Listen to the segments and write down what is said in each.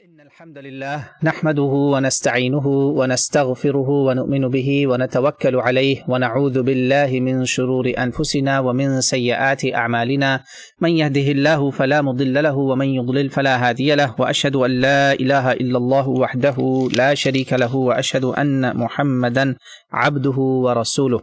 إن الحمد لله نحمده ونستعينه ونستغفره ونؤمن به ونتوكل عليه ونعوذ بالله من شرور أنفسنا ومن سيئات أعمالنا من يهده الله فلا مضل له ومن يضلل فلا هادي له وأشهد أن لا إله إلا الله وحده لا شريك له وأشهد أن محمدا عبده ورسوله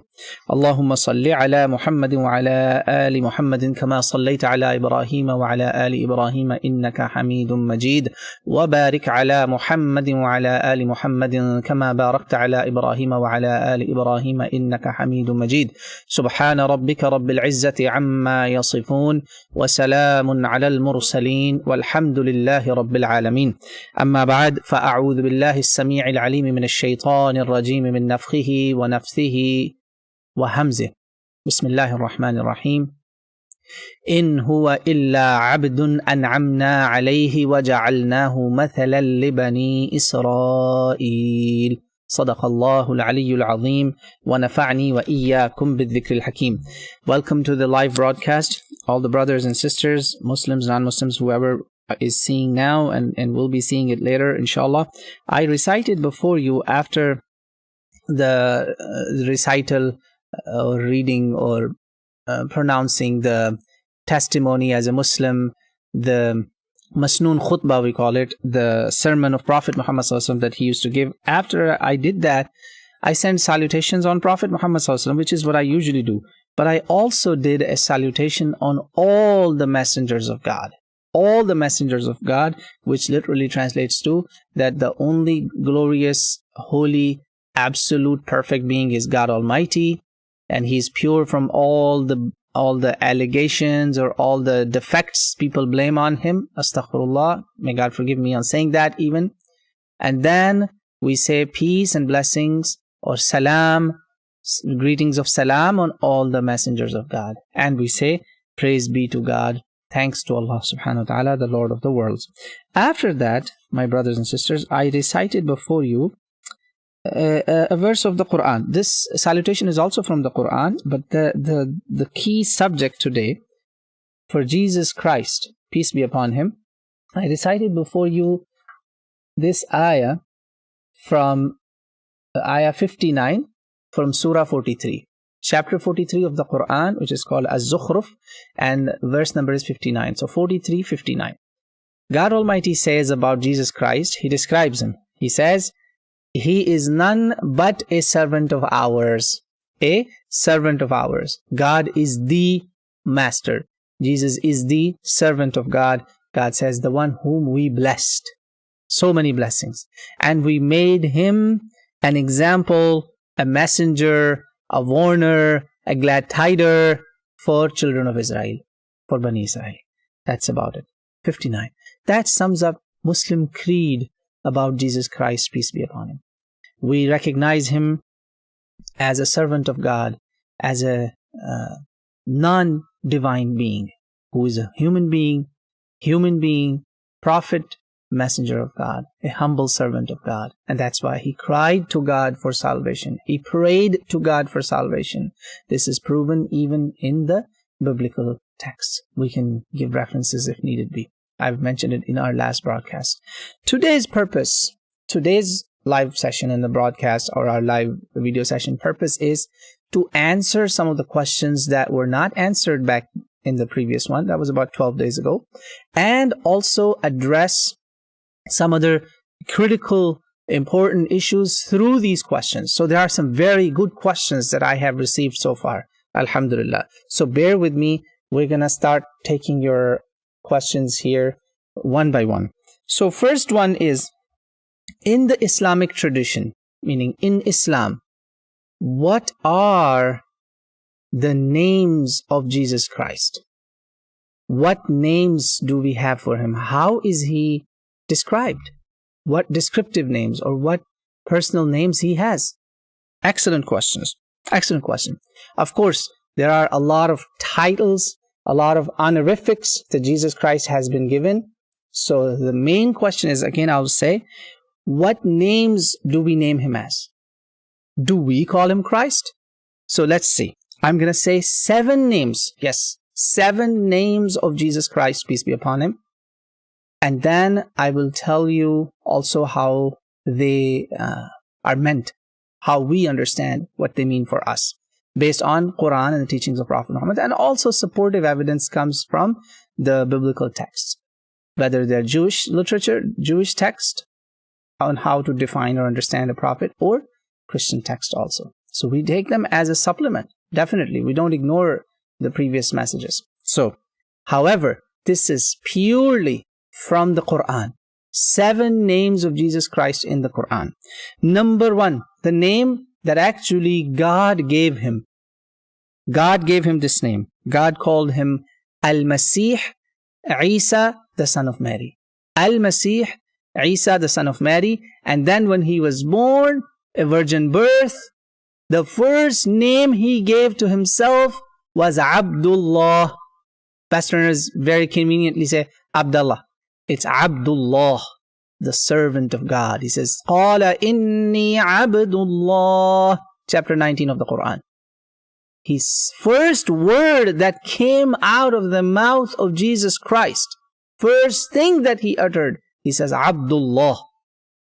اللهم صل على محمد وعلى آل محمد كما صليت على إبراهيم وعلى آل إبراهيم إنك حميد مجيد وبارك على محمد وعلى آل محمد كما باركت على إبراهيم وعلى آل إبراهيم إنك حميد مجيد سبحان ربك رب العزة عما يصفون وسلام على المرسلين والحمد لله رب العالمين أما بعد فأعوذ بالله السميع العليم من الشيطان الرجيم من نفخه ونفثه وهمزه بسم الله الرحمن الرحيم إن هو إلا عبد أنعمنا عليه وجعلناه مثلا لبني إسرائيل صدق الله العلي العظيم ونفعني وإياكم بالذكر الحكيم. Welcome to the live broadcast, all the brothers and sisters, Muslims, non-Muslims, whoever is seeing now and will be seeing it later, inshallah. I recited before you after the recital or reading or pronouncing the testimony as a Muslim, the Masnoon Khutbah we call it, the sermon of Prophet Muhammad ﷺ that he used to give. After I did that, I sent salutations on Prophet Muhammad ﷺ, which is what I usually do. But I also did a salutation on all the messengers of God. All the messengers of God, which literally translates to that the only glorious, holy, absolute, perfect being is God Almighty, and He's pure from all the allegations or all the defects people blame on Him. Astaghfirullah. May God forgive me on saying that even. And then we say peace and blessings or salam, greetings of salam on all the messengers of God. And we say praise be to God, thanks to Allah subhanahu wa ta'ala, the Lord of the worlds. After that, my brothers and sisters, I recited before you a verse of the Quran. This salutation is also from the Quran, but the key subject today for Jesus Christ, peace be upon Him, I recited before you this ayah from ayah 59 from Surah 43, chapter 43 of the Quran, which is called Az-Zukhruf, and verse number is 59. So 43, 59. God Almighty says about Jesus Christ, He describes Him. He says, He is none but a servant of ours. A servant of ours. God is the master. Jesus is the servant of God. God says, the one whom we blessed. So many blessings. And we made Him an example, a messenger, a warner, a glad tider for children of Israel, for Bani Israel. That's about it. 59. That sums up Muslim creed about Jesus Christ, peace be upon Him. We recognize Him as a servant of God, as a non-divine being, who is a human being, prophet, messenger of God, a humble servant of God. And that's why He cried to God for salvation. He prayed to God for salvation. This is proven even in the biblical text. We can give references if needed be. I've mentioned it in our last broadcast. Today's live session in the broadcast, or our live video session purpose, is to answer some of the questions that were not answered back in the previous one. That was about 12 days ago. And also address some other critical, important issues through these questions. So there are some very good questions that I have received so far. Alhamdulillah. So bear with me. We're going to start taking your questions here one by one. So first one is, in the Islamic tradition, meaning in Islam, what are the names of Jesus Christ? What names do we have for Him? How is He described? What descriptive names or what personal names He has? Excellent questions. Excellent question. Of course, there are a lot of titles, a lot of honorifics that Jesus Christ has been given. So the main question is, again, I'll say, what names do we name Him as? Do we call Him Christ? So let's see. I'm going to say 7 names. Yes, 7 names of Jesus Christ, peace be upon Him. And then I will tell you also how they are meant, how we understand what they mean for us, based on Quran and the teachings of Prophet Muhammad, and also supportive evidence comes from the biblical texts, whether they're Jewish literature, Jewish text on how to define or understand a prophet, or Christian text also. So we take them as a supplement. Definitely, we don't ignore the previous messages. So, however, this is purely from the Quran. 7 names of Jesus Christ in the Quran. Number 1, the name that actually God gave him. God gave him this name. God called him Al-Masih, Isa, the son of Mary. Al-Masih, Isa, the son of Mary. And then when he was born, a virgin birth, the first name he gave to himself was Abdullah. Westerners very conveniently say Abdullah. It's Abdullah, the servant of God. He says, Qala inni Abdullah, chapter 19 of the Quran. His first word that came out of the mouth of Jesus Christ, first thing that he uttered, he says, Abdullah,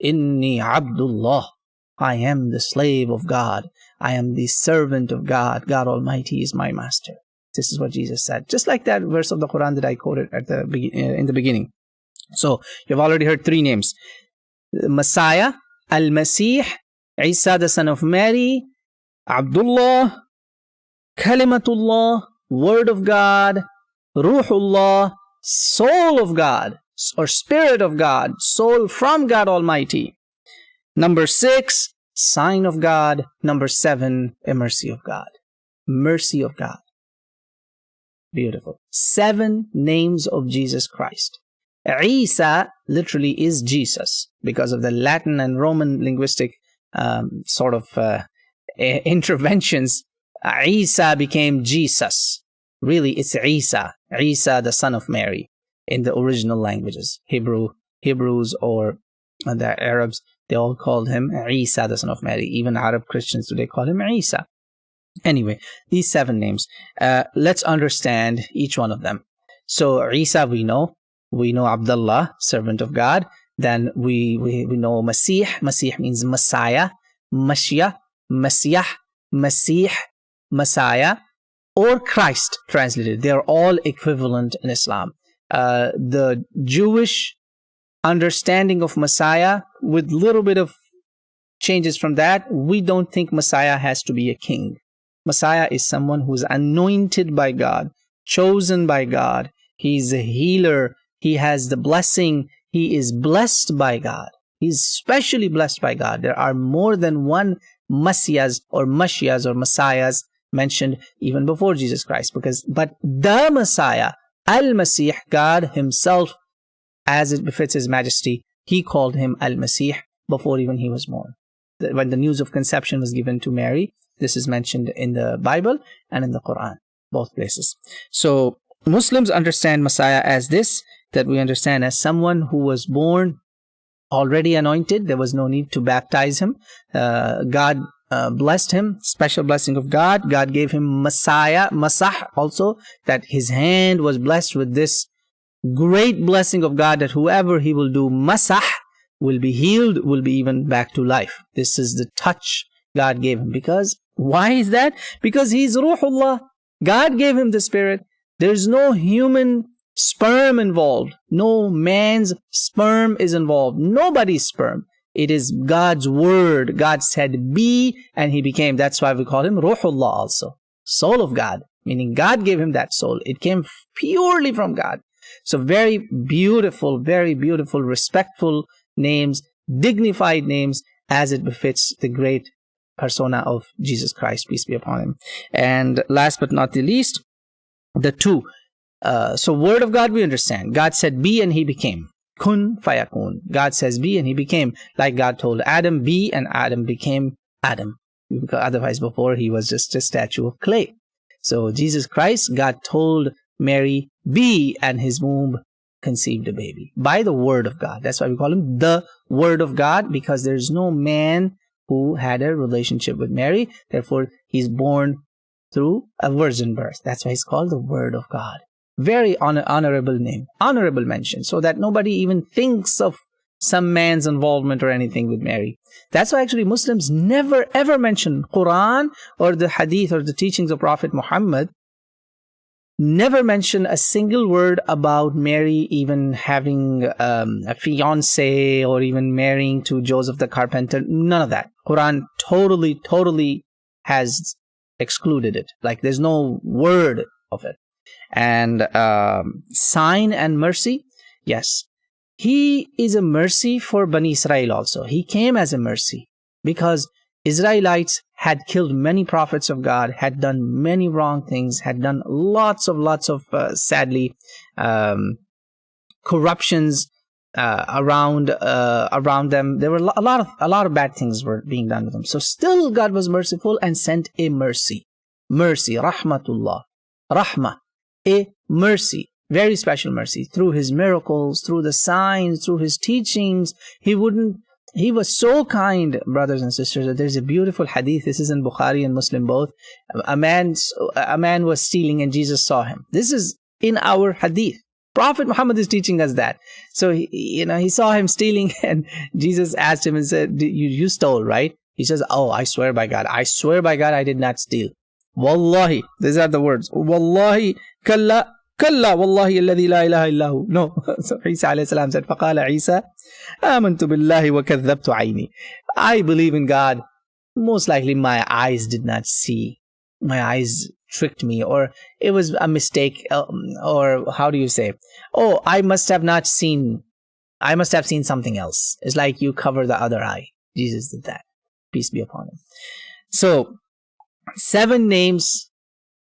inni Abdullah. I am the slave of God. I am the servant of God. God Almighty is my master. This is what Jesus said. Just like that verse of the Quran that I quoted at in the beginning. So, you've already heard 3 names. Messiah, Al-Masih, Isa the son of Mary, Abdullah, Kalimatullah, Word of God, Ruhullah, Soul of God, or Spirit of God, Soul from God Almighty. Number 6, Sign of God. Number 7, a mercy of God. Mercy of God. Beautiful. 7 names of Jesus Christ. Isa literally is Jesus because of the Latin and Roman linguistic interventions. Isa became Jesus. Really, it's Isa. Isa, the son of Mary, in the original languages. Hebrews or the Arabs, they all called him Isa, the son of Mary. Even Arab Christians today call him Isa. Anyway, these 7 names. Let's understand each one of them. So Isa, we know Abdullah, servant of God. Then we know Masih. Masih means Messiah, Mashiach, Messiah, Masih, Messiah, or Christ translated. They are all equivalent in Islam. The Jewish understanding of Messiah, with little bit of changes from that, we don't think Messiah has to be a king. Messiah is someone who is anointed by God, chosen by God. He's a healer. He has the blessing. He is blessed by God. He's specially blessed by God. There are more than one Messiahs or Messiahs mentioned even before Jesus Christ. But the Messiah, Al-Masih, God himself, as it befits his majesty, he called him Al-Masih before even he was born. When the news of conception was given to Mary, this is mentioned in the Bible and in the Quran, both places. So Muslims understand Messiah as this, that we understand as someone who was born already anointed. There was no need to baptize him. God blessed him, special blessing of God. God gave him Messiah, Masah also, that his hand was blessed with this great blessing of God, that whoever he will do Masah will be healed, will be even back to life. This is the touch God gave him. Because, why is that? Because he's Ruhullah. God gave him the Spirit. There's no human sperm involved. No man's sperm is involved. Nobody's sperm. It is God's word. God said, be, and he became. That's why we call him Ruhullah also. Soul of God. Meaning God gave him that soul. It came purely from God. So very beautiful, respectful names, dignified names, as it befits the great persona of Jesus Christ, peace be upon him. And last but not the least, the 2. So word of God we understand. God said be and he became. Kun fayakun. God says be and he became. Like God told Adam be and Adam became Adam. Otherwise before he was just a statue of clay. So Jesus Christ, God told Mary be, and his womb conceived a baby by the word of God. That's why we call him the word of God, because there's no man who had a relationship with Mary. Therefore, he's born through a virgin birth. That's why he's called the word of God. Very honorable name, honorable mention, so that nobody even thinks of some man's involvement or anything with Mary. That's why actually Muslims never ever mention Quran or the Hadith or the teachings of Prophet Muhammad. Never mention a single word about Mary even having a fiance or even marrying to Joseph the carpenter. None of that. Quran totally has excluded it. Like there's no word of it. And sign and mercy, yes. He is a mercy for Bani Israel also. He came as a mercy because Israelites had killed many prophets of God, had done many wrong things, had done lots of sadly corruptions around them. There were a lot of bad things were being done with them. So still God was merciful and sent a mercy, rahmatullah, rahmah, a mercy. Very special mercy through his miracles, through the signs, through his teachings. He was so kind, brothers and sisters, that there's a beautiful hadith. This is in Bukhari and Muslim both. A man was stealing and Jesus saw him. This is in our hadith. Prophet Muhammad is teaching us that. So he saw him stealing and Jesus asked him and said, you stole, right? He says, oh, I swear by God. I swear by God I did not steal. Wallahi. These are the words. Wallahi kalla. Kalla wallahi alladhi la ilaha illahu. No. So Isa alayhi salam said, Faqala Isa, amantu billahi wa kadhabtu ayni. I believe in God. Most likely my eyes did not see. My eyes tricked me, or it was a mistake, or how do you say? Oh, I must have seen something else. It's like you cover the other eye. Jesus did that. Peace be upon him. So, 7 names.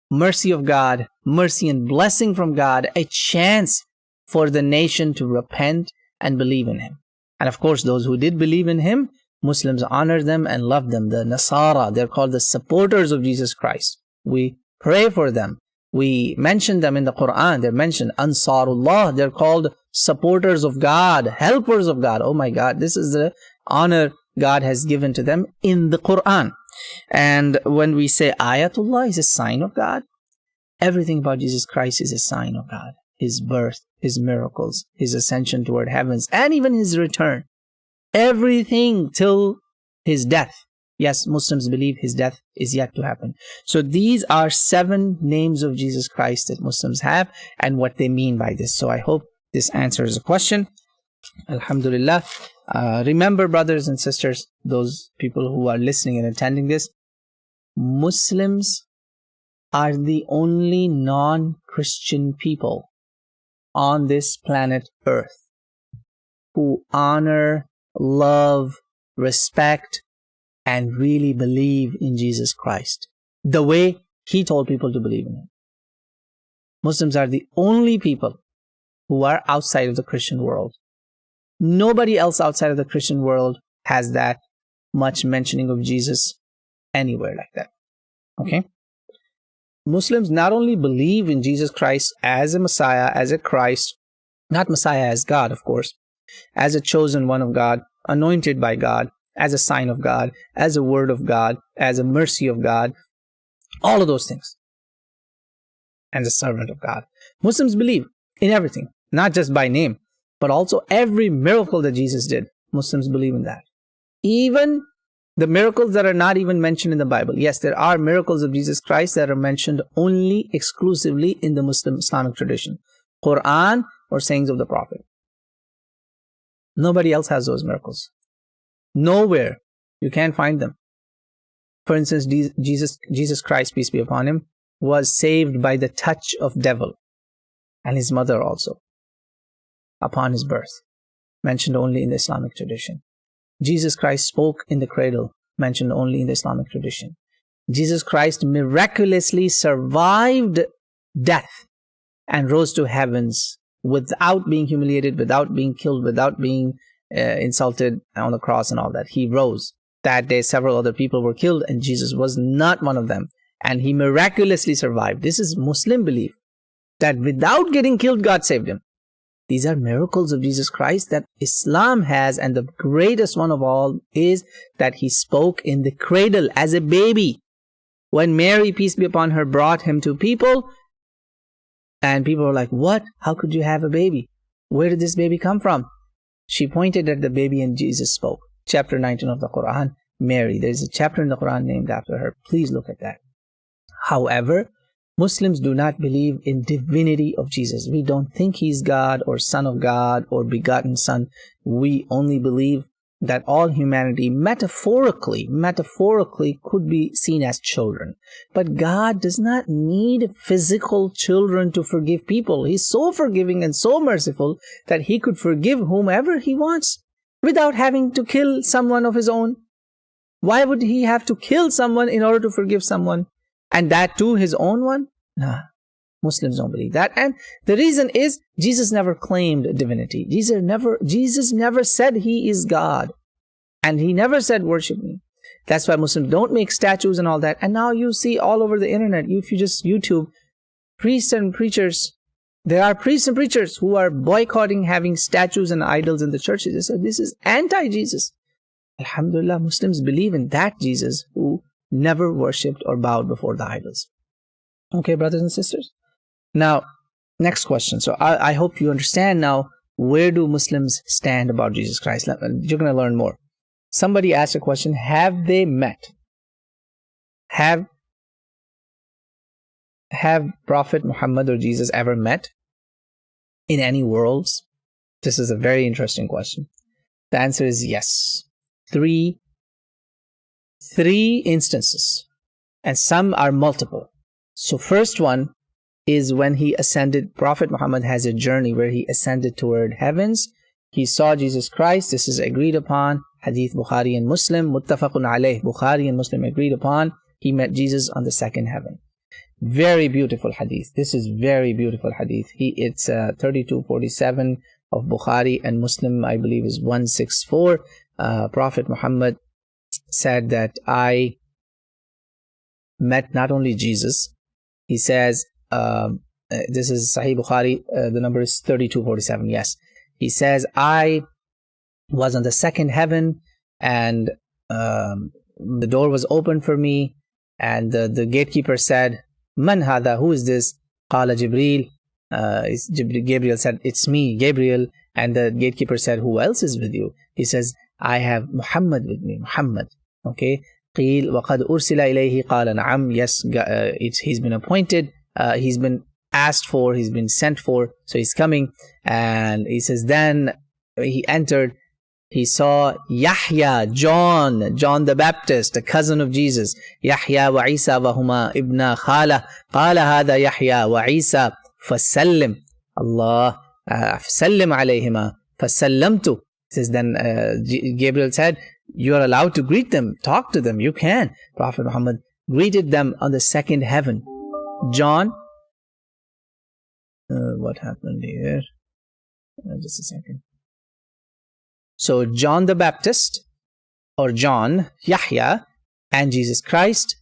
Mercy of God, mercy and blessing from God, a chance for the nation to repent and believe in him. And of course, those who did believe in him, Muslims honor them and love them. The Nasara, they're called the supporters of Jesus Christ. We pray for them. We mention them in the Quran. They're mentioned Ansarullah. They're called supporters of God, helpers of God. Oh my God, this is the honor God has given to them in the Quran. And when we say Ayatullah is a sign of God, everything about Jesus Christ is a sign of God. His birth, his miracles, his ascension toward heavens, and even his return. Everything till his death. Yes, Muslims believe his death is yet to happen. So these are 7 names of Jesus Christ that Muslims have and what they mean by this. So I hope this answers the question. Alhamdulillah. Remember, brothers and sisters, those people who are listening and attending this, Muslims are the only non-Christian people on this planet Earth who honor, love, respect, and really believe in Jesus Christ the way he told people to believe in him. Muslims are the only people who are outside of the Christian world. Nobody else outside of the Christian world has that much mentioning of Jesus anywhere like that. Okay? Muslims not only believe in Jesus Christ as a Messiah, as a Christ, not Messiah as God, of course, as a chosen one of God, anointed by God, as a sign of God, as a word of God, as a mercy of God, all of those things, and a servant of God. Muslims believe in everything, not just by name, but also every miracle that Jesus did. Muslims believe in that. Even the miracles that are not even mentioned in the Bible. Yes, there are miracles of Jesus Christ that are mentioned only exclusively in the Muslim Islamic tradition. Quran or sayings of the Prophet. Nobody else has those miracles. Nowhere. You can't find them. For instance, Jesus Christ, peace be upon him, was saved by the touch of devil. And his mother also. Upon his birth. Mentioned only in the Islamic tradition. Jesus Christ spoke in the cradle. Mentioned only in the Islamic tradition. Jesus Christ miraculously survived death and rose to heavens without being humiliated, without being killed, without being insulted on the cross and all that. He rose. That day several other people were killed and Jesus was not one of them. And he miraculously survived. This is Muslim belief. That without getting killed, God saved him. These are miracles of Jesus Christ that Islam has, and the greatest one of all is that he spoke in the cradle as a baby. When Mary, peace be upon her, brought him to people, And people were like, what? How could you have a baby? Where did this baby come from? She pointed at the baby and Jesus spoke. Chapter 19 of the Quran, Mary. There's a chapter in the Quran named after her. Please look at that. However, Muslims do not believe in divinity of Jesus. We don't think he's God or son of God or begotten son. We only believe that all humanity metaphorically could be seen as children. But God does not need physical children to forgive people. He's so forgiving and so merciful that he could forgive whomever he wants without having to kill someone of his own. Why would he have to kill someone in order to forgive someone? And that too, his own one? Nah, Muslims don't believe that. And the reason is, Jesus never claimed divinity. Jesus never said he is God. And he never said, worship me. That's why Muslims don't make statues and all that. And now you see all over the internet, if you just YouTube, priests and preachers, there are priests and preachers who are boycotting having statues and idols in the churches. They say, this is anti-Jesus. Alhamdulillah, Muslims believe in that Jesus who never worshipped or bowed before the idols. Okay, brothers and sisters. Now, next question. So I hope you understand now, where do Muslims stand about Jesus Christ? You're going to learn more. Somebody asked a question, have they met? Have Prophet Muhammad or Jesus ever met in any worlds? This is a very interesting question. The answer is yes. Three instances, and some are multiple. So first one is when he ascended. Prophet Muhammad has a journey where he ascended toward heavens. He saw Jesus Christ. This is agreed upon. Hadith Bukhari and Muslim. Muttafaqun alayh. Bukhari and Muslim agreed upon. He met Jesus on the second heaven. Very beautiful hadith. This is very beautiful hadith. It's 3247 of Bukhari, and Muslim, I believe, is 164. Prophet Muhammad said that I met not only Jesus. He says, this is Sahih Bukhari, the number is 3247, yes. He says, I was on the second heaven, and the door was open for me, and the gatekeeper said, Man hada, who is this? Qala Jibreel. Gabriel said, it's me, Gabriel. And the gatekeeper said, who else is with you? He says, I have Muhammad with me, Muhammad. Okay. قيل وقد أرسل إليه قال نعم. Yes, he's been appointed, he's been asked for, he's been sent for, so he's coming. And he says, then he entered, he saw Yahya, John the Baptist, the cousin of Jesus. Yahya wa Isa wa huma ibna khala. قال هذا يحيى وعيسى فسلم الله فسلم عليهما فسلمت. Says, then Gabriel said, you are allowed to greet them, talk to them, you can. Prophet Muhammad greeted them on the second heaven. John, what happened here? Just a second. So John the Baptist, or John, Yahya, and Jesus Christ,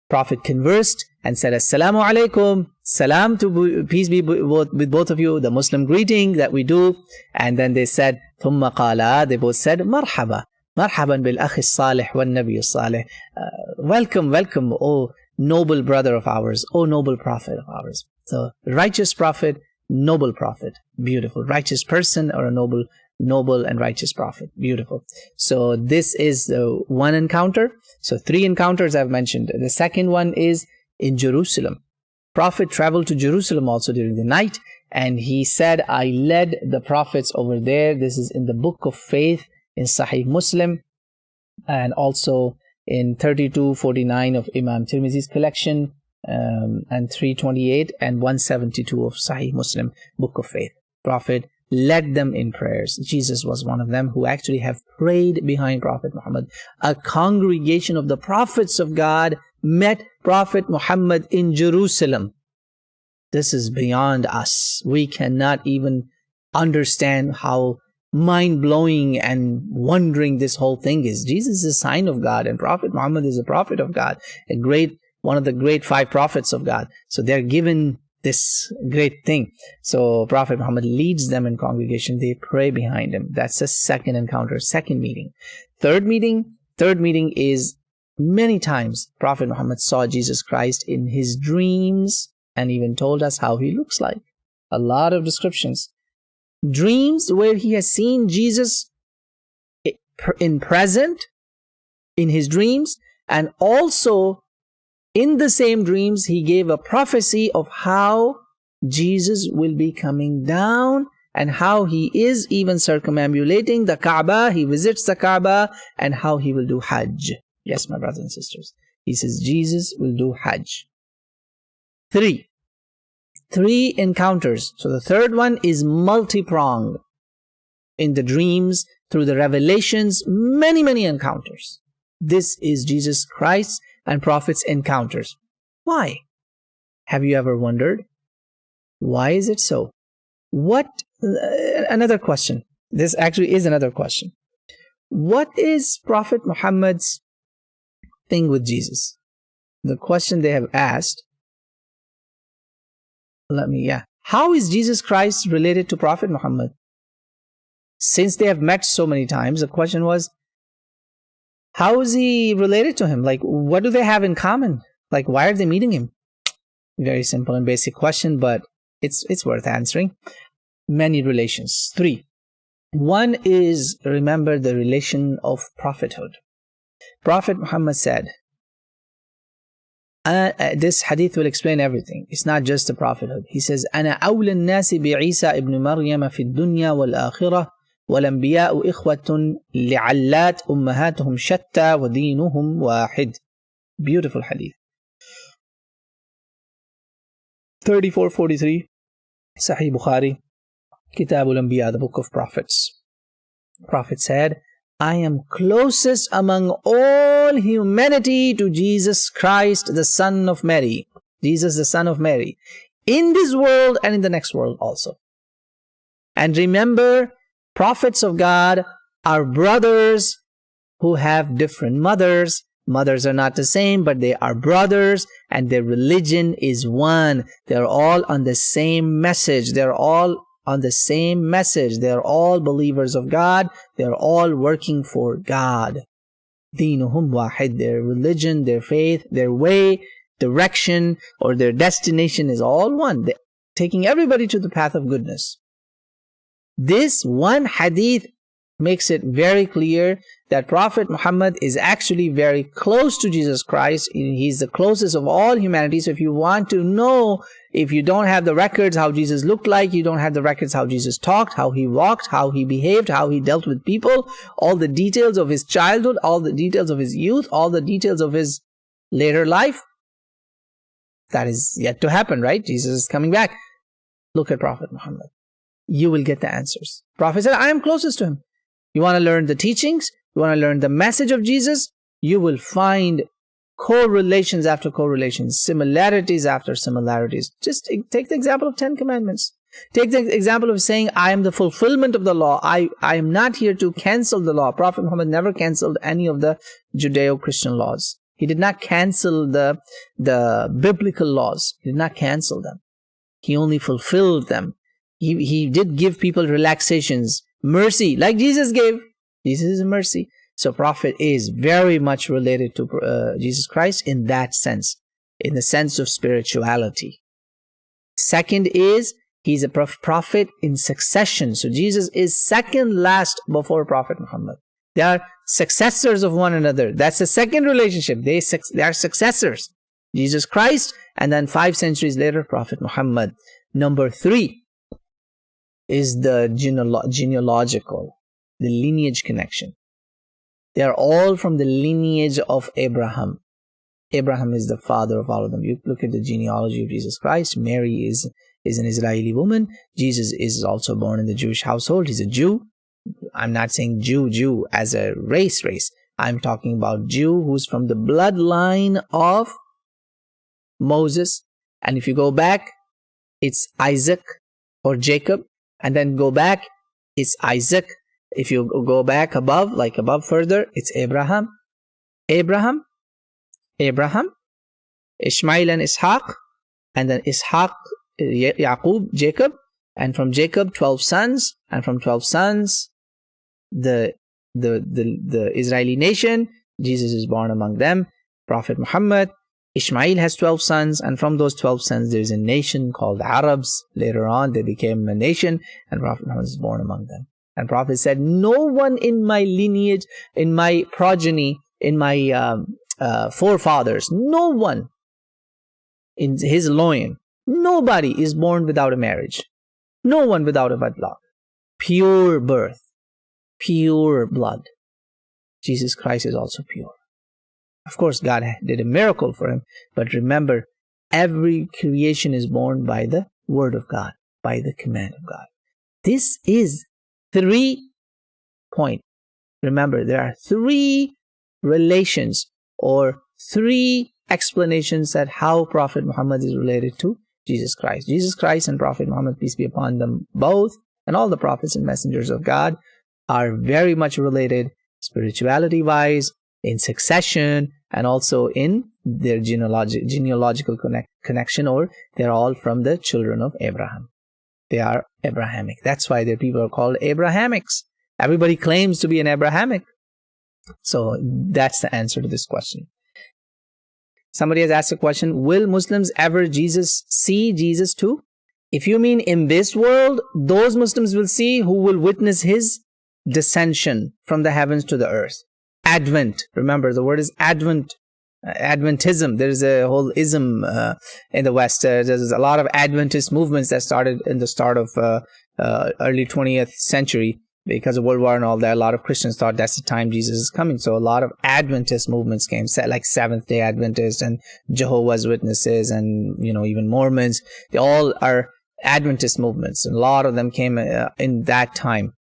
Prophet conversed and said, Assalamu alaikum, salam, to peace be with both of you, the Muslim greeting that we do. And then they said, ثم قالا, they both said, مرحبا, مرحبا بالأخ الصالح والنبي الصالح. Welcome, O noble brother of ours, O noble prophet of ours. So righteous prophet, noble prophet, beautiful. Righteous person, or a noble and righteous prophet, beautiful. So this is the one encounter. So 3 encounters I've mentioned. The second one is in Jerusalem. Prophet traveled to Jerusalem also during the night, and he said, I led the prophets over there. This is in the Book of Faith in Sahih Muslim, and also in 3249 of Imam Tirmidhi's collection, and 328 and 172 of Sahih Muslim, Book of Faith. Prophet led them in prayers. Jesus was one of them who actually have prayed behind Prophet Muhammad. A congregation of the prophets of God met Prophet Muhammad in Jerusalem. This is beyond us. We cannot even understand how mind-blowing and wondering this whole thing is. Jesus is a sign of God, and Prophet Muhammad is a prophet of God, one of the great 5 prophets of God. So they're given this great thing. So Prophet Muhammad leads them in congregation. They pray behind him. That's the second encounter, second meeting. Third meeting is many times Prophet Muhammad saw Jesus Christ in his dreams and even told us how he looks like. A lot of descriptions. Dreams where he has seen Jesus in present, in his dreams, and also in the same dreams he gave a prophecy of how Jesus will be coming down and how he is even circumambulating the Kaaba. He visits the Kaaba, and how he will do Hajj. Yes, my brothers and sisters. He says Jesus will do Hajj. Three encounters. So the third one is multi-pronged. In the dreams, through the revelations, many encounters. This is Jesus Christ and Prophet's encounters. Why? Have you ever wondered? Why is it so? Another question. This actually is another question. What is Prophet Muhammad's thing with Jesus? The question they have asked. How is Jesus Christ related to Prophet Muhammad? Since they have met so many times, the question was, how is he related to him? Like, what do they have in common? Like, why are they meeting him? Very simple and basic question, but it's worth answering. Many relations. 3. One is, remember, the relation of prophethood. Prophet Muhammad said, this hadith will explain everything. It's not just the prophethood. He says, أَنَا أَوْلَى النَّاسِ بِعِيسَى ibn Maryam فِي الدُّنْيَا وَالْآخِرَةِ وَالْأَنْبِيَاءُ إِخْوَةٌ لِعَلَّاتْ أُمَّهَاتُهُمْ شَتَّى وَدِينُهُمْ وَاحِدٌ. Beautiful hadith. 3443, Sahih Bukhari, Kitab al-Anbiya, the book of prophets. Prophet said, I am closest among all humanity to Jesus Christ, the son of Mary. Jesus, the son of Mary. In this world and in the next world also. And remember, prophets of God are brothers who have different mothers. Mothers are not the same, but they are brothers, and their religion is one. They're all on the same message. They're all on the same message. They're all believers of God. They're all working for God. Deenuhum wahid. Their religion, their faith, their way, direction, or their destination is all one. They're taking everybody to the path of goodness. This one hadith makes it very clear that Prophet Muhammad is actually very close to Jesus Christ. He's the closest of all humanity. So if you want to know, if you don't have the records how Jesus looked like, you don't have the records how Jesus talked, how he walked, how he behaved, how he dealt with people, all the details of his childhood, all the details of his youth, all the details of his later life, that is yet to happen, right? Jesus is coming back. Look at Prophet Muhammad. You will get the answers. Prophet said, I am closest to him. You want to learn the teachings? You want to learn the message of Jesus? You will find correlations after correlations, similarities after similarities. Just take the example of 10 Commandments. Take the example of saying, I am the fulfillment of the law. I am not here to cancel the law. Prophet Muhammad never canceled any of the Judeo-Christian laws. He did not cancel the biblical laws. He did not cancel them. He only fulfilled them. He did give people relaxations, mercy, like Jesus gave. Jesus is mercy. So Prophet is very much related to Jesus Christ in that sense, in the sense of spirituality. Second is, he's a prophet in succession. So Jesus is second last before Prophet Muhammad. They are successors of one another. That's the second relationship. They are successors. Jesus Christ, and then 5 centuries later, Prophet Muhammad. Number 3 is the genealogical, the lineage connection. They are all from the lineage of Abraham. Abraham is the father of all of them. You look at the genealogy of Jesus Christ. Mary is an Israeli woman. Jesus is also born in the Jewish household. He's a Jew. I'm not saying Jew as a race. I'm talking about Jew who's from the bloodline of Moses. And if you go back, it's Isaac or Jacob. And then go back, it's Isaac. If you go back above, like above further, it's Abraham, Ishmael and Ishaq, and then Ishaq, Yaqub, Jacob, and from Jacob 12 sons, and from 12 sons the Israeli nation. Jesus is born among them. Prophet Muhammad, Ishmael has 12 sons, and from those 12 sons there's a nation called Arabs. Later on they became a nation, and Prophet Muhammad was born among them. And Prophet said, no one in my lineage, in my progeny, in my forefathers, no one in his loin, nobody is born without a marriage. No one without a wedlock. Pure birth, pure blood. Jesus Christ is also pure. Of course, God did a miracle for him, but remember, every creation is born by the word of God, by the command of God. This is 3 points. Remember, there are 3 relations or 3 explanations that how Prophet Muhammad is related to Jesus Christ. Jesus Christ and Prophet Muhammad, peace be upon them both, and all the prophets and messengers of God are very much related spirituality-wise, in succession, and also in their genealogical connection, or they're all from the children of Abraham. They are Abrahamic. That's why their people are called Abrahamics. Everybody claims to be an Abrahamic. So that's the answer to this question. Somebody has asked a question, will Muslims ever see Jesus too? If you mean in this world, those Muslims will see who will witness his descension from the heavens to the earth. Advent. Remember, the word is Advent. Adventism. There's a whole ism in the West. There's a lot of Adventist movements that started in the start of early 20th century. Because of World War and all that, a lot of Christians thought that's the time Jesus is coming. So a lot of Adventist movements came, like Seventh-day Adventists and Jehovah's Witnesses and, even Mormons. They all are Adventist movements. And a lot of them came in that time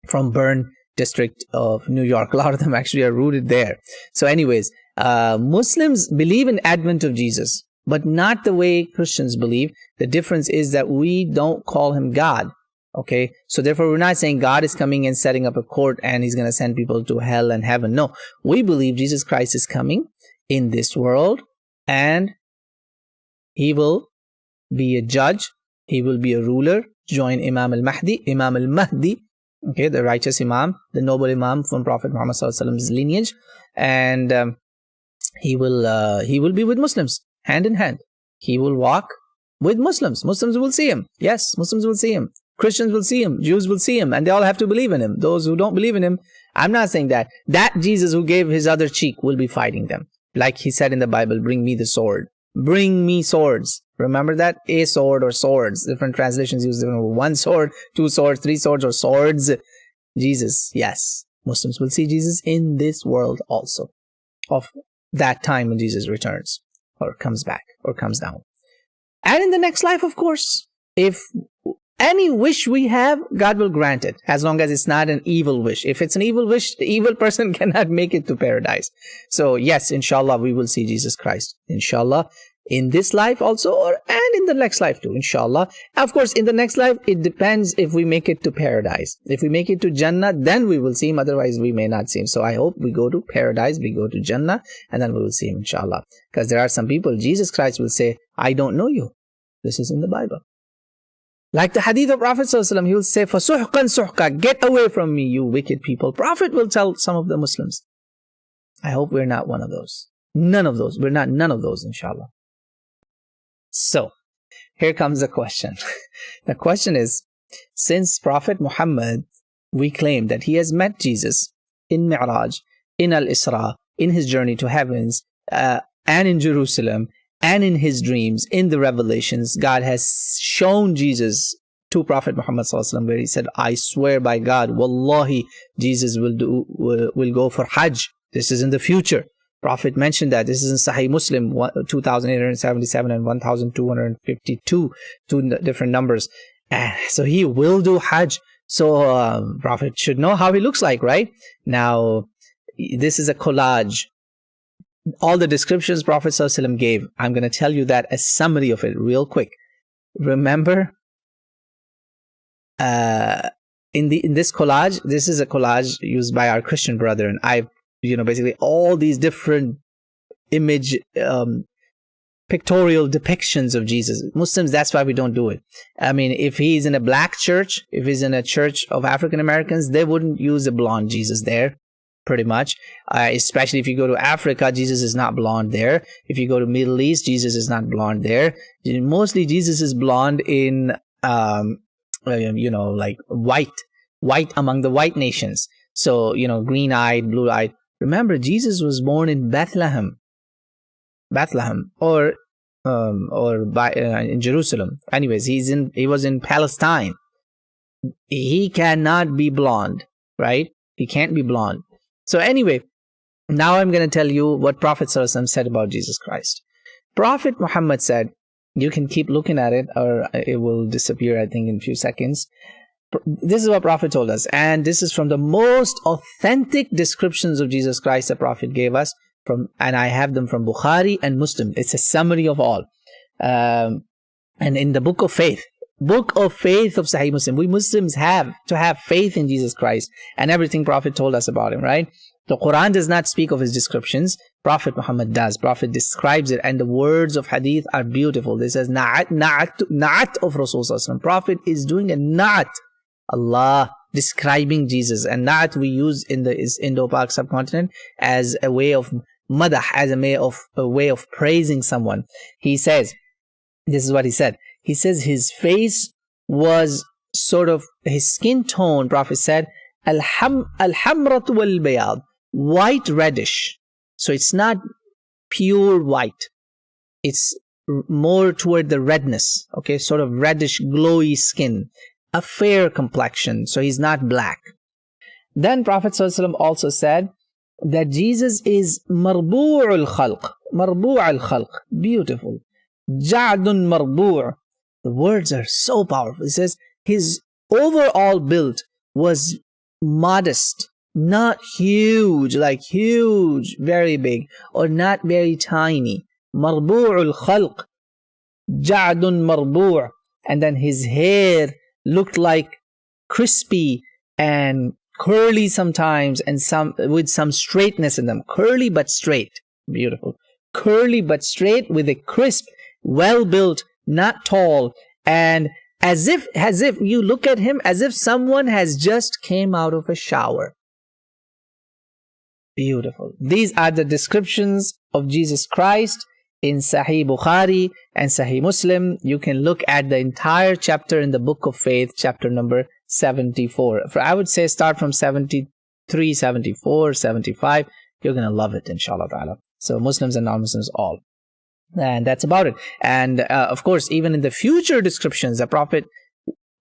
from Bern district of New York. A lot of them actually are rooted there. So anyways, Muslims believe in advent of Jesus, but not the way Christians believe. The difference is that we don't call him God. Okay, so therefore we're not saying God is coming and setting up a court and he's going to send people to hell and heaven. No, we believe Jesus Christ is coming in this world and he will be a judge, he will be a ruler, join Imam al-Mahdi, okay, the righteous Imam, the noble Imam from Prophet Muhammad ﷺ's lineage, and he will be with Muslims, hand in hand. He will walk with Muslims. Muslims will see him. Yes, Muslims will see him. Christians will see him, Jews will see him, and they all have to believe in him. Those who don't believe in him, I'm not saying that Jesus who gave his other cheek will be fighting them. Like he said in the Bible, bring me the sword. Bring me swords. Remember that? A sword or swords. Different translations use different. 1 sword, 2 swords, 3 swords, or swords. Jesus, yes. Muslims will see Jesus in this world also. Of that time when Jesus returns, or comes back, or comes down. And in the next life, of course, if any wish we have, God will grant it, as long as it's not an evil wish. If it's an evil wish, the evil person cannot make it to paradise. So yes, inshallah, we will see Jesus Christ. Inshallah, in this life also, and in the next life too, inshallah. Of course, in the next life, it depends if we make it to paradise. If we make it to Jannah, then we will see him. Otherwise, we may not see him. So I hope we go to paradise, we go to Jannah, and then we will see him, inshallah. Because there are some people, Jesus Christ will say, I don't know you. This is in the Bible. Like the hadith of Prophet ﷺ, he will say, فَسُحْقًا سُحْقًا, get away from me, you wicked people. Prophet will tell some of the Muslims. I hope we're not one of those. None of those. We're not none of those, inshallah. So, here comes the question. The question is, since Prophet Muhammad, we claim that he has met Jesus in Mi'raj, in Al-Isra, in his journey to heavens, and in Jerusalem, and in his dreams, in the revelations, God has shown Jesus to Prophet Muhammad ﷺ, where he said, I swear by God, wallahi, Jesus will go for Hajj. This is in the future. Prophet mentioned that. This is in Sahih Muslim, 2877 and 1252, 2 different numbers. So he will do Hajj. So Prophet should know how he looks like, right? Now, this is a collage. All the descriptions Prophet ﷺ gave, I'm going to tell you that, a summary of it real quick. Remember, in this collage, this is a collage used by our Christian brother, and I've, basically all these different image, pictorial depictions of Jesus. Muslims, that's why we don't do it. I mean, if he's in a black church, if he's in a church of African Americans, they wouldn't use a blonde Jesus there. pretty much. Especially if you go to Africa, Jesus is not blonde there. If you go to Middle East, Jesus is not blonde there. Mostly Jesus is blonde in, like white among the white nations. So, green-eyed, blue-eyed. Remember, Jesus was born in Bethlehem, or in Jerusalem. Anyways, he was in Palestine. He cannot be blonde, right? He can't be blonde. So anyway, now I'm going to tell you what Prophet ﷺ said about Jesus Christ. Prophet Muhammad said, you can keep looking at it or it will disappear, I think, in a few seconds. This is what Prophet told us, and this is from the most authentic descriptions of Jesus Christ the Prophet gave us, and I have them from Bukhari and Muslim. It's a summary of all. And in the Book of Faith of Sahih Muslim, we Muslims have to have faith in Jesus Christ and everything Prophet told us about him, right? The Quran does not speak of his descriptions. Prophet Muhammad does. Prophet describes it, and the words of hadith are beautiful. This says, na'at of Rasul. Prophet is doing a na'at. Allah describing Jesus, and na'at we use in the Indo-Pak subcontinent as a way of madah, as a way of praising someone. He says, this is what he said. He says his face was sort of, his skin tone, Prophet said, al-hamrat wal-bayad, white reddish. So it's not pure white. It's more toward the redness, okay, sort of reddish, glowy skin. A fair complexion, so he's not black. Then Prophet ﷺ also said that Jesus is marbu' al-khalq, beautiful. Ja'dun marbu'. The words are so powerful. It says his overall build was modest, not huge, like huge, very big, or not very tiny. Marbu' al-khalq, Ja'dun marbu'. And then his hair looked like crispy and curly sometimes, and with some straightness in them. Curly but straight. Beautiful. Curly but straight with a crisp, well built, not tall, and as if you look at him as if someone has just came out of a shower. Beautiful. These are the descriptions of Jesus Christ in Sahih Bukhari and Sahih Muslim. You can look at the entire chapter in the Book of Faith, chapter number 74. I would say start from 73, 74, 75. You're going to love it, inshallah ta'ala. So Muslims and non-Muslims all. And that's about it. And of course, even in the future descriptions, the Prophet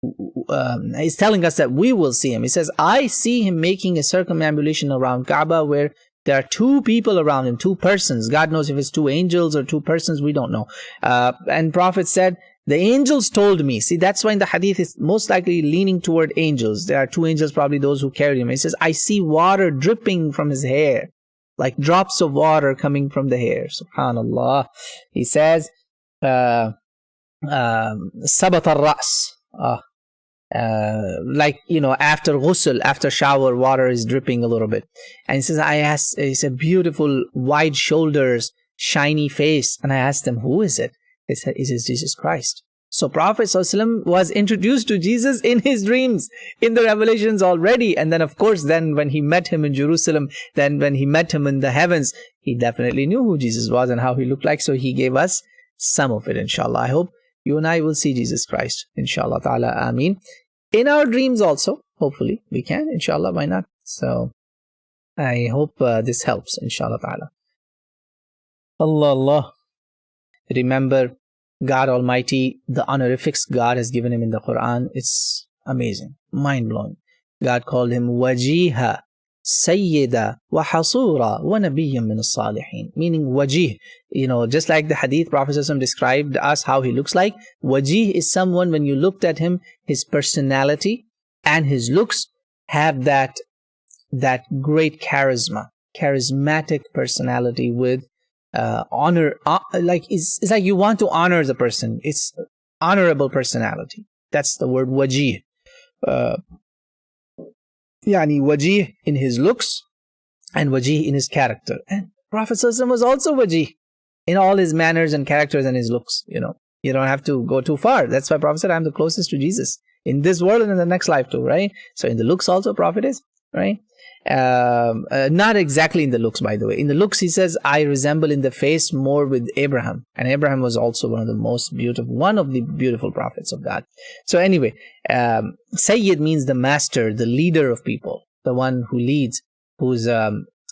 is telling us that we will see him. He says, I see him making a circumambulation around Kaaba where there are two people around him, two persons. God knows if it's two angels or two persons, we don't know. And Prophet said, the angels told me. See, that's why in the hadith it's most likely leaning toward angels. There are two angels, probably those who carried him. He says, I see water dripping from his hair, like drops of water coming from the hair. Subhanallah. He says, Sabat al-Ras. Like, after ghusl, after shower, water is dripping a little bit. And he says, he said, beautiful, wide shoulders, shiny face. And I asked them, who is it? They said, it is Jesus Christ. So Prophet ﷺ was introduced to Jesus in his dreams, in the revelations already. And then, of course, then when he met him in Jerusalem, then when he met him in the heavens, he definitely knew who Jesus was and how he looked like. So he gave us some of it, inshallah. I hope you and I will see Jesus Christ, inshallah ta'ala, ameen. In our dreams also, hopefully, we can, inshallah, why not? So, I hope this helps, inshallah ta'ala. Allah. Remember, God Almighty, the honorifics God has given him in the Quran, it's amazing, mind-blowing. God called him Wajiha, Sayyida, wa Hasura, wa Nabiyyam min as-Salihin. Meaning Wajih, just like the hadith Prophet ﷺ described us how he looks like. Wajih is someone, when you looked at him, his personality and his looks have that great charismatic personality with honor, it's like you want to honor the person. It's honorable personality. That's the word wajih. Wajih in his looks and wajih in his character. And Prophet ﷺ was also wajih in all his manners and characters and his looks. You don't have to go too far. That's why Prophet said, I'm the closest to Jesus in this world and in the next life too, right? So in the looks also Prophet is, right? Not exactly in the looks, by the way. In the looks, he says, I resemble in the face more with Abraham. And Abraham was also one of the beautiful prophets of God. So anyway, Sayyid means the master, the leader of people, the one who leads, who's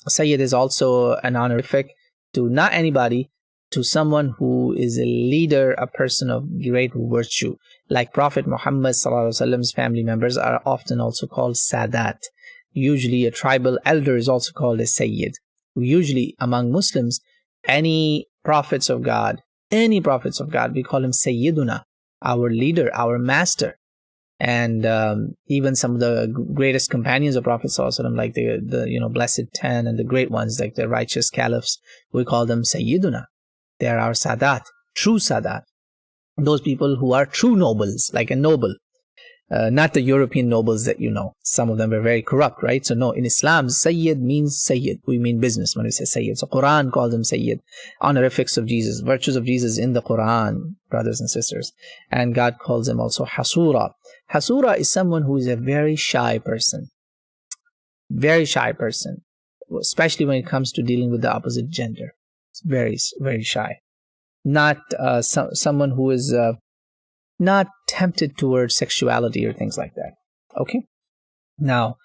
Sayyid is also an honorific to not anybody, to someone who is a leader, a person of great virtue. Like Prophet Muhammad ﷺ's family members are often also called Sadat. Usually a tribal elder is also called a Sayyid. Usually among Muslims, any prophets of God, we call him Sayyiduna, our leader, our master. And even some of the greatest companions of Prophet ﷺ, like the blessed 10 and the great ones, like the righteous caliphs, we call them Sayyiduna. They are our Sadat, true Sadat. Those people who are true nobles, like a noble. Not the European nobles that you know. Some of them were very corrupt, right? So no, in Islam, Sayyid means Sayyid. We mean business when we say Sayyid. So Quran calls them Sayyid. Honorifics of Jesus, virtues of Jesus in the Quran, brothers and sisters. And God calls them also Hasura. Hasura is someone who is a very shy person. Very shy person. Especially when it comes to dealing with the opposite gender. It's very, very shy. Not someone who is not tempted towards sexuality or things like that. Okay? Now,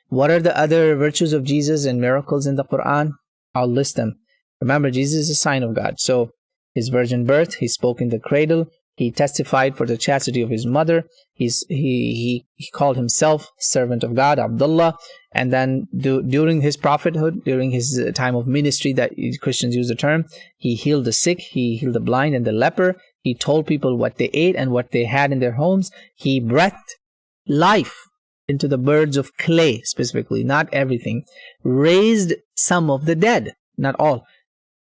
what are the other virtues of Jesus and miracles in the Quran? I'll list them. Remember, Jesus is a sign of God. So, his virgin birth, he spoke in the cradle, he testified for the chastity of his mother, he called himself servant of God, Abdullah, and then during his prophethood, during his time of ministry, that Christians use the term, he healed the sick, he healed the blind and the leper, he told people what they ate and what they had in their homes, he breathed life into the birds of clay, specifically, not everything, raised some of the dead, not all,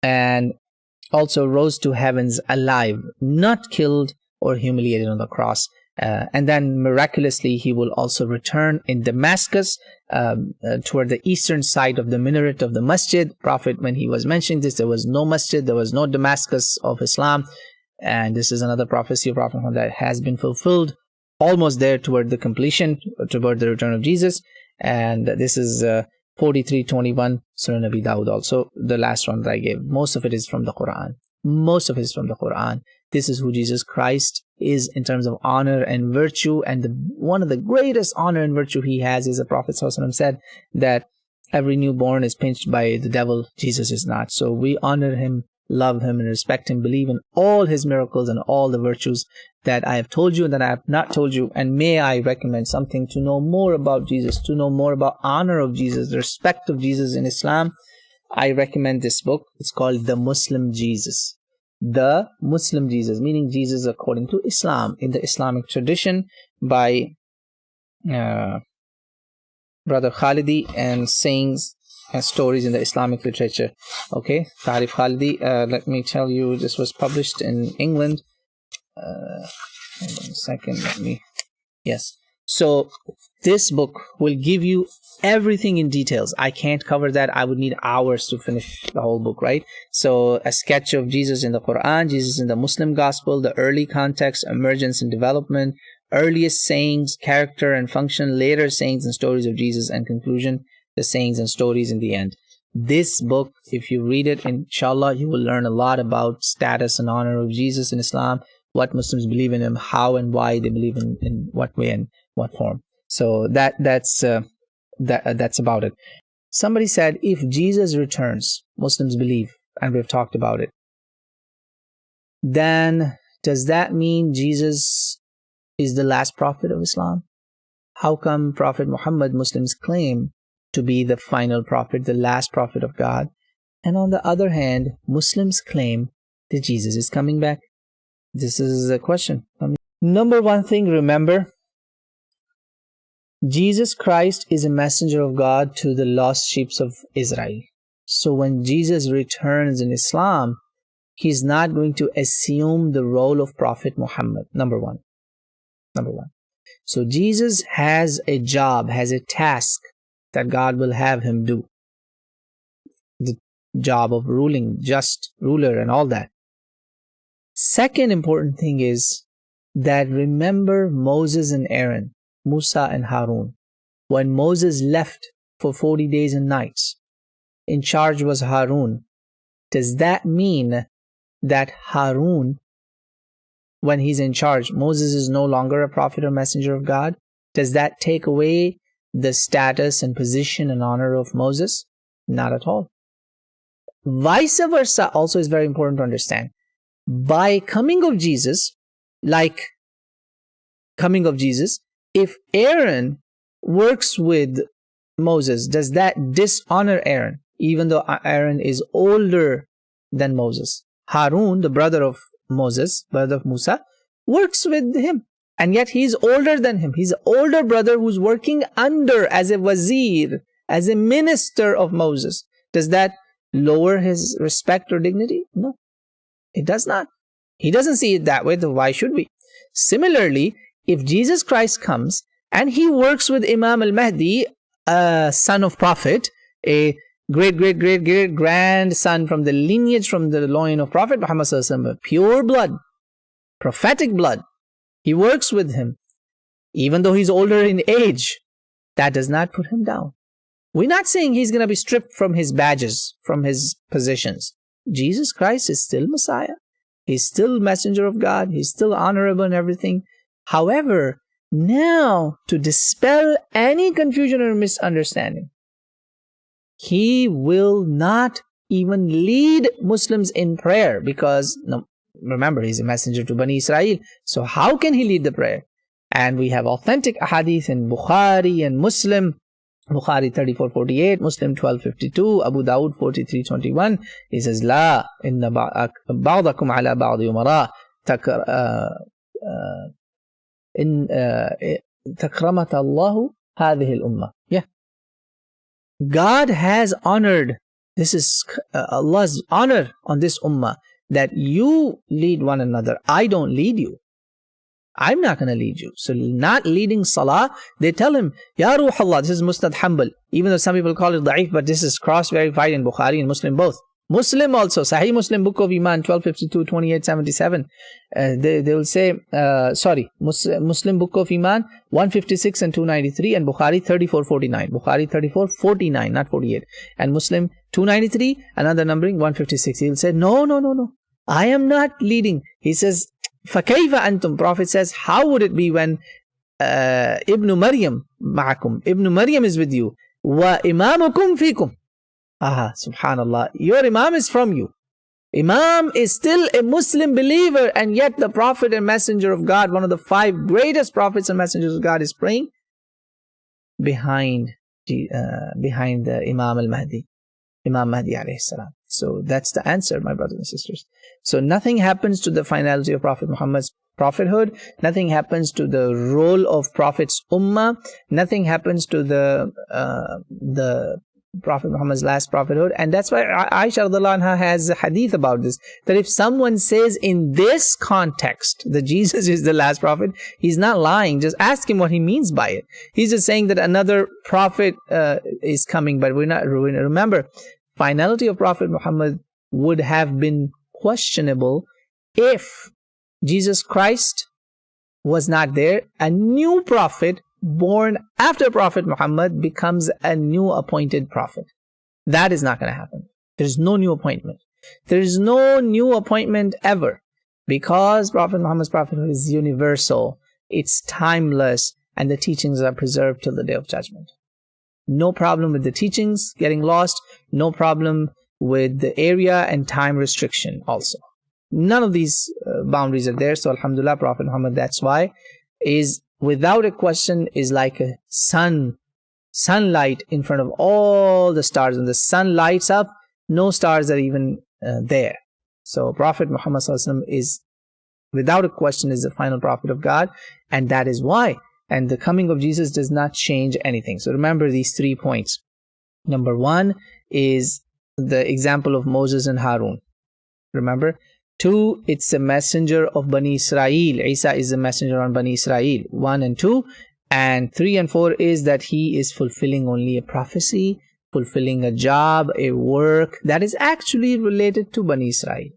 and also rose to heavens alive, not killed or humiliated on the cross. And then miraculously, he will also return in Damascus toward the eastern side of the minaret of the masjid. Prophet, when he was mentioning this, there was no masjid, there was no Damascus of Islam. And this is another prophecy of Prophet Muhammad that has been fulfilled, almost there toward the completion, toward the return of Jesus. And this is 43:21, Sunnah Nabi Dawud, also the last one that I gave. Most of it is from the Quran. This is who Jesus Christ is in terms of honor and virtue. And one of the greatest honor and virtue he has is the Prophet ﷺ said that every newborn is pinched by the devil. Jesus is not. So we honor him, love him, and respect him, believe in all his miracles and all the virtues that I have told you and that I have not told you. And may I recommend something to know more about Jesus, to know more about honor of Jesus, the respect of Jesus in Islam. I recommend this book. It's called The Muslim Jesus. The Muslim Jesus, meaning Jesus according to Islam, in the Islamic tradition, by Brother Khalidi, and sayings and stories in the Islamic literature. Okay, Tarif Khalidi, let me tell you, this was published in England. Hold on a second, yes. So this book will give you everything in details. I can't cover that. I would need hours to finish the whole book, right? So a sketch of Jesus in the Quran, Jesus in the Muslim gospel, the early context, emergence and development, earliest sayings, character and function, later sayings and stories of Jesus, and conclusion, the sayings and stories in the end. This book, if you read it, inshallah, you will learn a lot about status and honor of Jesus in Islam, what Muslims believe in him, how and why they believe in what way and what form. So that's about it. Somebody said, if Jesus returns, Muslims believe, and we've talked about it, then does that mean Jesus is the last prophet of Islam? How come Prophet Muhammad, Muslims claim to be the final prophet, the last prophet of God, and on the other hand, Muslims claim that Jesus is coming back? This is a question. Number one thing, remember, Jesus Christ is a messenger of God to the lost sheep of Israel. So when Jesus returns in Islam, he's not going to assume the role of Prophet Muhammad. Number one. So Jesus has a job, has a task that God will have him do. The job of ruling, just ruler and all that. Second important thing is that remember Moses and Aaron, Musa and Harun. When Moses left for 40 days and nights. In charge was Harun. Does that mean that Harun, when he's in charge, Moses is no longer a prophet or messenger of God? Does that take away the status and position and honor of Moses? Not at all. Vice versa also is very important to understand. By coming of Jesus, if Aaron works with Moses, does that dishonor Aaron, even though Aaron is older than Moses? Harun, the brother of Moses, brother of Musa, works with him, and yet he's older than him. He's an older brother who's working under as a wazir, as a minister of Moses. Does that lower his respect or dignity? No, it does not. He doesn't see it that way, so why should we? Similarly, if Jesus Christ comes and he works with Imam al-Mahdi, a son of prophet, a great grandson from the lineage, from the loin of Prophet Muhammad sallallahu alaihi wasallam, pure blood, prophetic blood, he works with him, even though he's older in age, that does not put him down. We're not saying he's going to be stripped from his badges, from his positions. Jesus Christ is still Messiah. He's still messenger of God. He's still honorable and everything. However, now to dispel any confusion or misunderstanding, he will not even lead Muslims in prayer because, no, remember, he's a messenger to Bani Israel. So how can he lead the prayer? And we have authentic ahadith in Bukhari and Muslim. Bukhari 34:48, Muslim 12:52, Abu Dawud 43:21. He says, "La inna ba'dakum ala ba'd umara takramat Allahu hadhihi al-ummah." Yeah, God has honored. This is Allah's honor on this ummah, that you lead one another. I don't lead you. I'm not going to lead you. So not leading salah, they tell him, Ya Ruh Allah, this is Musnad Hanbal. Even though some people call it da'if, but this is cross-verified in Bukhari and Muslim both. Muslim also, Sahih Muslim, Book of Iman, 1252, 2877. They will say, Muslim Book of Iman, 156 and 293, and Bukhari 3449. Bukhari 3449, not 48. And Muslim 293, another numbering, 156. He will say, no. I am not leading. He says, فَكَيْفَ أَنْتُمْ? Prophet says, how would it be when Ibn Maryam ma'akum? Ibn Maryam is with you. وَإِمَامُكُمْ فِيكُمْ. Subhanallah. Your Imam is from you. Imam is still a Muslim believer, and yet the Prophet and Messenger of God, one of the 5 greatest prophets and messengers of God, is praying behind the Imam al-Mahdi. Imam Mahdi alayhi salam. So that's the answer, my brothers and sisters. So nothing happens to the finality of Prophet Muhammad's prophethood. Nothing happens to the role of Prophet's ummah. Nothing happens to the Prophet Muhammad's last prophethood. And that's why Aisha radhiallahu anha has a hadith about this, that if someone says in this context that Jesus is the last prophet, he's not lying. Just ask him what he means by it. He's just saying that another prophet is coming, but we're not. Remember, finality of Prophet Muhammad would have been questionable if Jesus Christ was not there. A new prophet born after Prophet Muhammad becomes a new appointed prophet. That is not going to happen. There's no new appointment. There is no new appointment ever, because Prophet Muhammad's prophethood is universal, it's timeless, and the teachings are preserved till the Day of Judgment. No problem with the teachings getting lost, no problem with the area and time restriction also. None of these boundaries are there. So alhamdulillah, Prophet Muhammad, that's why, is without a question is like a sunlight in front of all the stars. When the sun lights up, no stars are even there. So Prophet Muhammad is, without a question, is the final prophet of God, and that is why. And the coming of Jesus does not change anything. So remember these 3 points. Number 1 is the example of Moses and Harun. Remember. 2, it's a messenger of Bani Israel. Isa is a messenger on Bani Israel. 1 and 2. And 3 and 4 is that he is fulfilling only a prophecy, fulfilling a job, a work that is actually related to Bani Israel.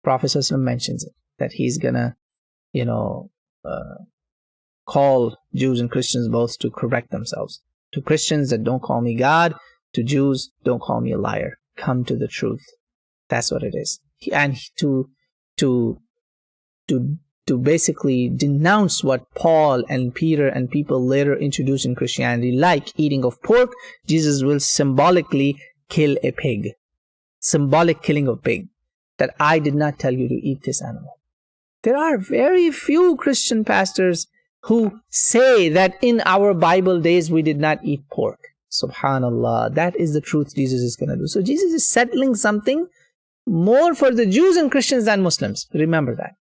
Prophet ﷺ mentions it, that he's gonna, call Jews and Christians both to correct themselves. To Christians, that don't call me God. To Jews, don't call me a liar. Come to the truth. That's what it is. And to basically denounce what Paul and Peter and people later introduced in Christianity, like eating of pork, Jesus will symbolically kill a pig. Symbolic killing of pig. That I did not tell you to eat this animal. There are very few Christian pastors who say that in our Bible days we did not eat pork. Subhanallah. That is the truth Jesus is going to do. So Jesus is settling something more for the Jews and Christians than Muslims. Remember that.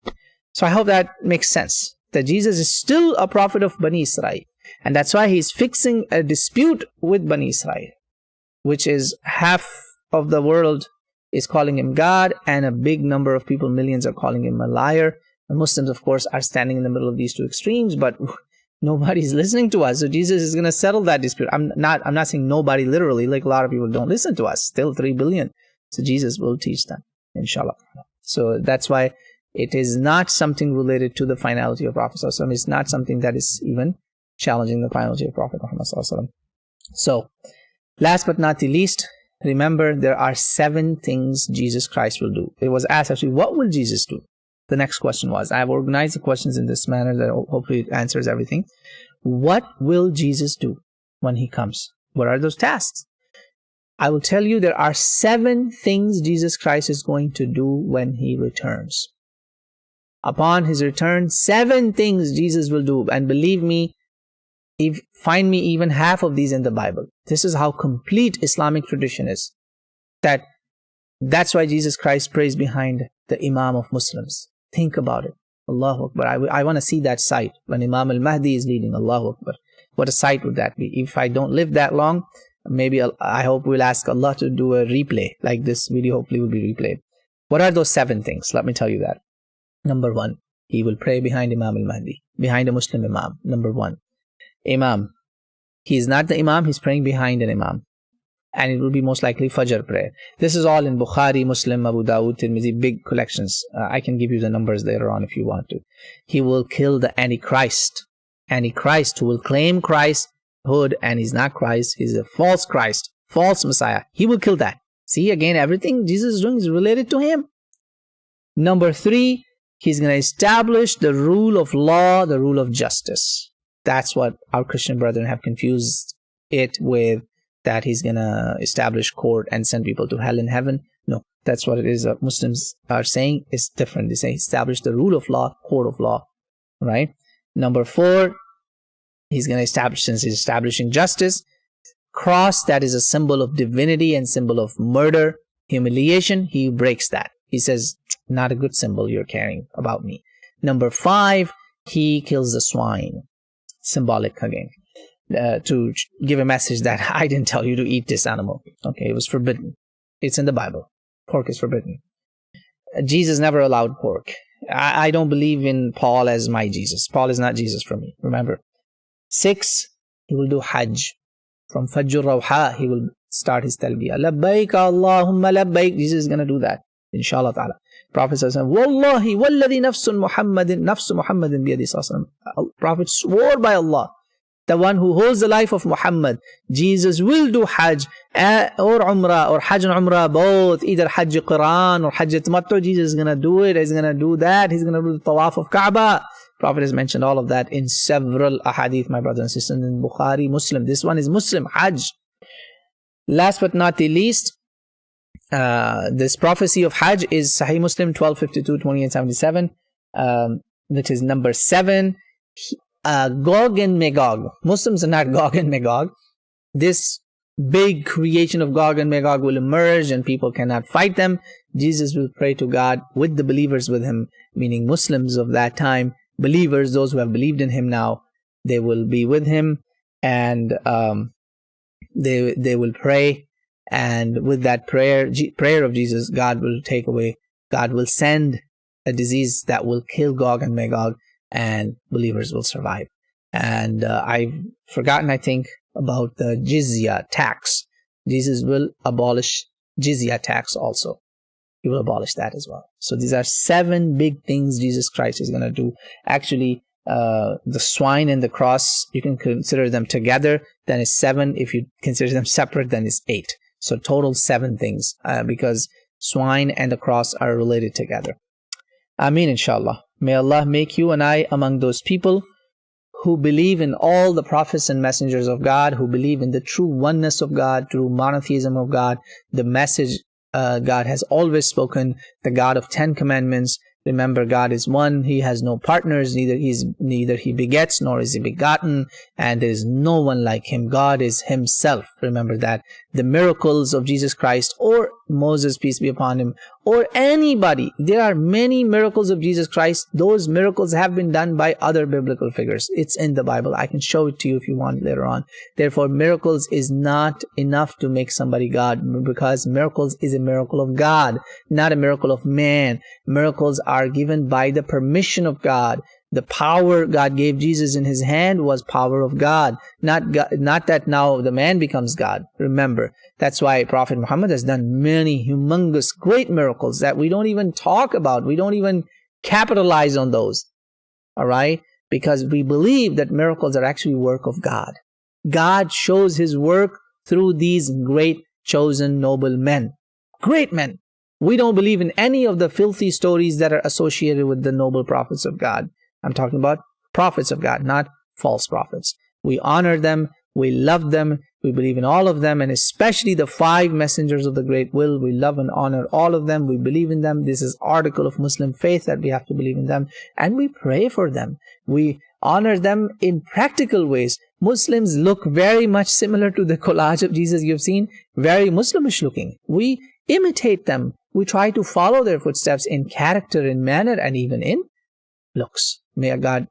So I hope that makes sense. That Jesus is still a prophet of Bani Israel. And that's why he's fixing a dispute with Bani Israel, which is half of the world is calling him God, and a big number of people, millions, are calling him a liar. And Muslims, of course, are standing in the middle of these two extremes, but nobody's listening to us. So Jesus is going to settle that dispute. I'm not saying nobody literally, like a lot of people don't listen to us. Still 3 billion. So Jesus will teach them, inshallah. So that's why it is not something related to the finality of Prophet ﷺ. It's not something that is even challenging the finality of Prophet Muhammad ﷺ. So, last but not the least, remember there are 7 things Jesus Christ will do. It was asked actually, what will Jesus do? The next question was, I have organized the questions in this manner that hopefully it answers everything. What will Jesus do when he comes? What are those tasks? I will tell you there are 7 things Jesus Christ is going to do when he returns. Upon his return, 7 things Jesus will do. And believe me, find me even half of these in the Bible. This is how complete Islamic tradition is. That's why Jesus Christ prays behind the Imam of Muslims. Think about it. Allahu Akbar. I want to see that sight when Imam al-Mahdi is leading. Allahu Akbar. What a sight would that be? If I don't live that long, maybe I hope we'll ask Allah to do a replay. Like this video hopefully will be replayed. What are those 7 things? Let me tell you that. Number 1, he will pray behind Imam al-Mahdi, behind a Muslim Imam. Number 1. Imam. He is not the Imam, he's praying behind an Imam. And it will be most likely Fajr prayer. This is all in Bukhari, Muslim, Abu Dawud, Tirmidhi, big collections. I can give you the numbers later on if you want to. He will kill the Antichrist. Antichrist who will claim Christhood, and he's not Christ, he's a false Christ, false Messiah. He will kill that. See, again, everything Jesus is doing is related to him. Number 3, he's going to establish the rule of law, the rule of justice. That's what our Christian brethren have confused it with, that he's going to establish court and send people to hell and heaven. No, that's what it is. Muslims are saying it's different. They say establish the rule of law, court of law, right? Number 4, he's going to establish, since he's establishing justice, cross that is a symbol of divinity and symbol of murder, humiliation, he breaks that. He says, not a good symbol you're carrying about me. Number 5, he kills the swine. Symbolic again. To give a message that I didn't tell you to eat this animal. Okay, it was forbidden. It's in the Bible. Pork is forbidden. Jesus never allowed pork. I don't believe in Paul as my Jesus. Paul is not Jesus for me. Remember. 6, he will do Hajj. From Fajr Rawha, he will start his talbiyah. Labbaik Allahumma labbaik. Jesus is going to do that. Inshallah ta'ala. Prophet says, Wallahi, walladhi nafsu Muhammadin biyadi sallallahu. Prophet swore by Allah, the one who holds the life of Muhammad, Jesus will do Hajj or Umrah, or Hajj and Umrah, both, either Hajj Qiran or Hajj Tamattu. Jesus is going to do it. He's going to do that. He's going to do the Tawaf of Kaaba. Prophet has mentioned all of that in several ahadith, my brothers and sisters, in Bukhari, Muslim. This one is Muslim, Hajj. Last but not the least, this prophecy of Hajj is Sahih Muslim 1252, 2877, which is number 7. Gog and Magog. Muslims are not Gog and Magog. This big creation of Gog and Magog will emerge and people cannot fight them. Jesus will pray to God with the believers with him, meaning Muslims of that time, believers, those who have believed in him now, they will be with him, and they will pray, and with that prayer of Jesus, God will take away, God will send a disease that will kill Gog and Magog, and believers will survive. And I've forgotten, I think, about the jizya tax. Jesus will abolish jizya tax also. He will abolish that as well. So these are 7 big things Jesus Christ is going to do. Actually, the swine and the cross, you can consider them together. then it's 7. If you consider them separate, then it's 8. So total 7 things, because swine and the cross are related together. Ameen, inshallah. May Allah make you and I among those people who believe in all the prophets and messengers of God, who believe in the true oneness of God, true monotheism of God, the message God has always spoken, the God of 10 commandments. Remember, God is one. He has no partners. Neither he begets nor is he begotten, and there is no one like him. God is himself. Remember that. The miracles of Jesus Christ, or Moses, peace be upon him, or anybody, there are many miracles of Jesus Christ. Those miracles have been done by other biblical figures. It's in the Bible. I can show it to you if you want later on. Therefore, miracles is not enough to make somebody God, because miracles is a miracle of God, not a miracle of man. Miracles are given by the permission of God. The power God gave Jesus in his hand was power of God, not that now the man becomes God. Remember, that's why Prophet Muhammad has done many humongous, great miracles that we don't even talk about. We don't even capitalize on those. All right? Because we believe that miracles are actually work of God. God shows his work through these great, chosen, noble men. Great men. We don't believe in any of the filthy stories that are associated with the noble prophets of God. I'm talking about prophets of God, not false prophets. We honor them. We love them. We believe in all of them, and especially the 5 messengers of the great will. We love and honor all of them. We believe in them. This is article of Muslim faith that we have to believe in them, and we pray for them. We honor them in practical ways. Muslims look very much similar to the collage of Jesus you've seen, very Muslimish looking. We imitate them. We try to follow their footsteps in character, in manner, and even in looks. May God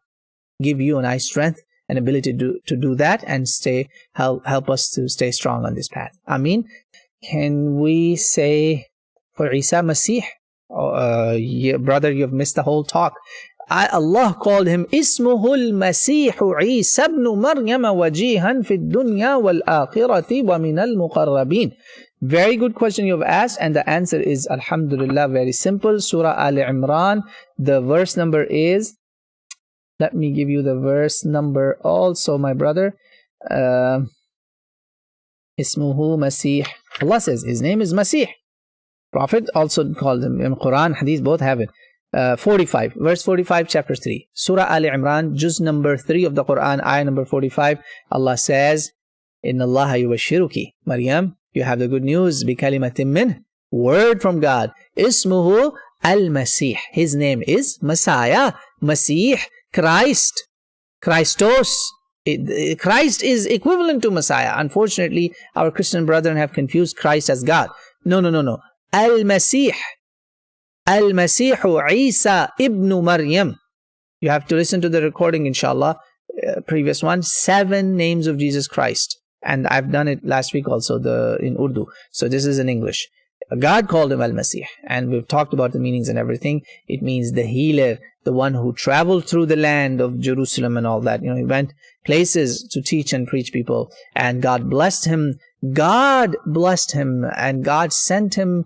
give you and I strength and ability to do that, and help us to stay strong on this path. Ameen. Can we say for Isa Masih? Brother, you've missed the whole talk. Allah called him Ismuhul Masih Isa ibn Maryam wajihan fi dunya wal akhirati wa min al muqarrabin. Very good question you've asked, and the answer is alhamdulillah very simple. Surah Al Imran, the verse number is, let me give you the verse number also, my brother. Ismuhu Masih. Allah says his name is Masih. Prophet also called him. In Quran, Hadith, both have it. 45, verse 45, chapter 3. Surah Al Imran, juz number 3 of the Quran, ayah number 45. Allah says, Inna Allah yubashiruki. Maryam, you have the good news. Bi kalimatin min. Word from God. Ismuhu Al-Masih. His name is Messiah. Masih. Christ. Christos. Christ is equivalent to Messiah. Unfortunately, our Christian brethren have confused Christ as God. No. Al-Masih. Al-Masihu Isa ibn Maryam. You have to listen to the recording, inshallah. Previous one. 7 names of Jesus Christ. And I've done it last week also in Urdu. So this is in English. God called him Al-Masih. And we've talked about the meanings and everything. It means the healer, the one who traveled through the land of Jerusalem and all that. He went places to teach and preach people. And God blessed him. God blessed him. And God sent him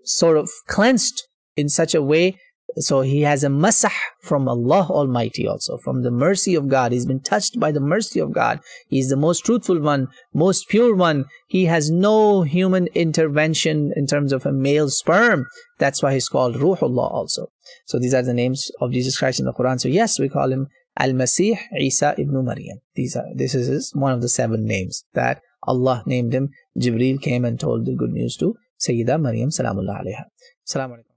sort of cleansed in such a way. So he has a masah from Allah Almighty also, from the mercy of God. He's been touched by the mercy of God. He's the most truthful one, most pure one. He has no human intervention in terms of a male sperm. That's why he's called Ruhullah also. So these are the names of Jesus Christ in the Quran. So yes, we call him Al-Masih Isa ibn Maryam. This is one of the 7 names that Allah named him. Jibreel came and told the good news to Sayyidah Maryam Salamullah Alaiha. Assalamu alaikum.